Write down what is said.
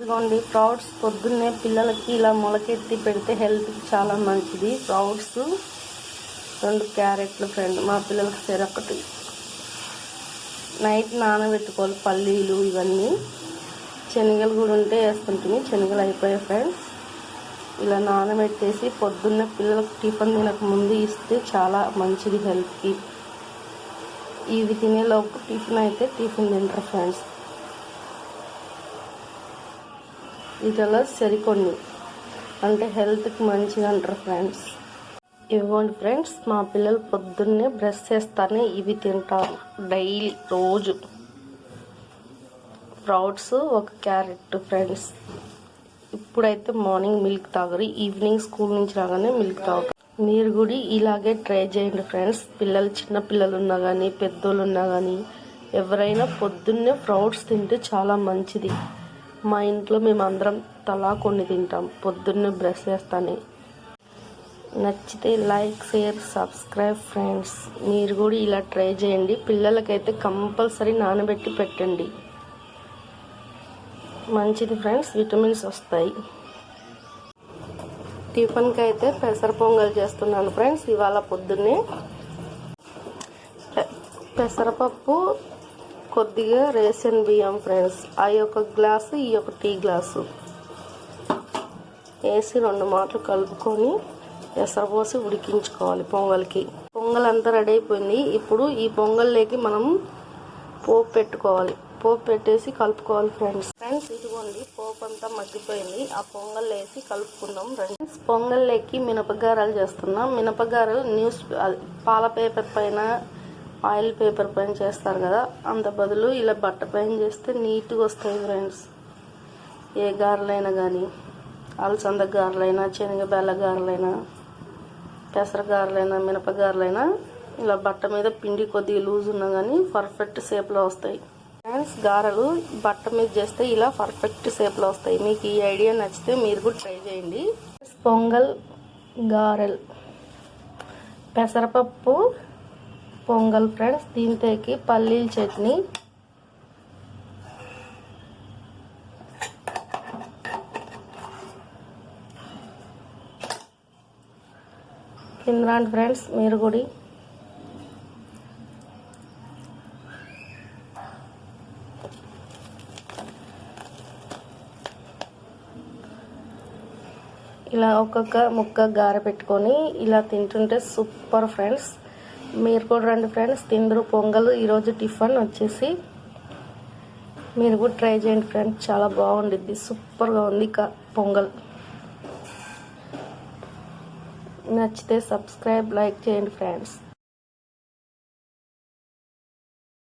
ఇదిగోండి స్ప్రౌట్స్ పొద్దున్నే పిల్లలకి ఇలా మొలకెత్తి పెడితే హెల్త్కి చాలా మంచిది. స్ప్రౌట్స్ 2 క్యారెట్లు ఫ్రెండ్ మా పిల్లలకి సరొకటి. నైట్ నానబెట్టుకోవాలి పల్లీలు ఇవన్నీ. శనగలు కూడా ఉంటే వేసుకుంటుంది. శనగలు అయిపోయాయి ఫ్రెండ్స్. ఇలా నానబెట్టేసి పొద్దున్నే పిల్లలకు టిఫిన్ తినక ముందు ఇస్తే చాలా మంచిది హెల్త్కి. ఇవి తినేలోపు టిఫిన్ తింటారు ఫ్రెండ్స్. ఇదిలా సరికొన్ని అంటే హెల్త్కి మంచిది అంటారు ఫ్రెండ్స్. ఇవ్వండి ఫ్రెండ్స్, మా పిల్లలు పొద్దున్నే బ్రష్ చేస్తానే ఇవి తింటారు డైలీ రోజు. Sprouts 1 carrot friends. ఇప్పుడైతే మార్నింగ్ మిల్క్ తాగరు, ఈవినింగ్ స్కూల్ నుంచి రాగానే మిల్క్ తాగుతారు. మీరు కూడా ఇలాగే ట్రై చేయండి ఫ్రెండ్స్. చిన్న పిల్లలు ఉన్నా కానీ పెద్దోళ్ళు ఉన్నా కానీ ఎవరైనా పొద్దున్నే స్ప్రౌట్స్ తింటే చాలా మంచిది. మా ఇంట్లో మేమందరం తలా కొన్ని తింటాం పొద్దున్నే బ్రష్ చేస్తానే. నచ్చితే లైక్, షేర్, సబ్స్క్రైబ్ ఫ్రెండ్స్. మీరు కూడా ఇలా ట్రై చేయండి. పిల్లలకైతే కంపల్సరీ నానబెట్టి పెట్టండి, మంచిది ఫ్రెండ్స్, విటమిన్స్ వస్తాయి. టిఫిన్కి అయితే పెసర పొంగల్ చేస్తున్నాను ఫ్రెండ్స్. ఇవాళ పొద్దున్నే పెసరపప్పు, కొద్దిగా రేషన్ బియ్యం ఫ్రెండ్స్. అవి 1 గ్లాసు, ఈ 1 టీ గ్లాసు వేసి 2 మాటలు కలుపుకొని ఎసరపోసి ఉడికించుకోవాలి పొంగల్కి. పొంగల్ అంతా రెడీ అయిపోయింది. ఇప్పుడు ఈ పొంగల్లోకి మనం పోపు పెట్టుకోవాలి. పోపు పెట్టేసి కలుపుకోవాలి ఫ్రెండ్స్. ఇదిగోండి పోపు అంతా మగ్గిపోయింది. ఆ పొంగల్ వేసి కలుపుకుందాం ఫ్రెండ్స్. పొంగల్లోకి మినపగారాలు చేస్తున్నాం. మినపగారాలు పాల పేపర్ పైన, ఆయిల్ పేపర్ పైన చేస్తారు కదా, అంత బదులు ఇలా బట్ట పైన చేస్తే నీట్గా వస్తాయి ఫ్రెండ్స్. ఏ గారెలైనా కానీ, అలసంద గారెలైనా, శనగబెల్ల గారెలైనా, పెసర గారెలైనా, మినపగారెలైనా ఇలా బట్ట మీద పిండి కొద్దిగా లూజ్ ఉన్నా కానీ పర్ఫెక్ట్ షేప్లో వస్తాయి ఫ్రెండ్స్. గారెలు బట్ట మీద చేస్తే ఇలా పర్ఫెక్ట్ షేప్లో వస్తాయి. మీకు ఈ ఐడియా నచ్చితే మీరు కూడా ట్రై చేయండి. పొంగల్ గారెలు, పెసరపప్పు పొంగల్ ఫ్రెండ్స్. దీంతోకి పల్లీల చట్నీ, తినరండి ఫ్రెండ్స్ మీరు కూడా. ఇలా ఒక్కొక్క ముక్క గారె పెట్టుకొని ఇలా తింటుంటే సూపర్ ఫ్రెండ్స్. మీరు కూడా రండి ఫ్రెండ్స్, తిందరు పొంగల్. ఈరోజు టిఫిన్ వచ్చేసి మీరు కూడా ట్రై చేయండి ఫ్రెండ్స్, చాలా బాగుండిద్ది, సూపర్గా ఉంది పొంగల్. నచ్చితే సబ్స్క్రైబ్, లైక్ చేయండి ఫ్రెండ్స్.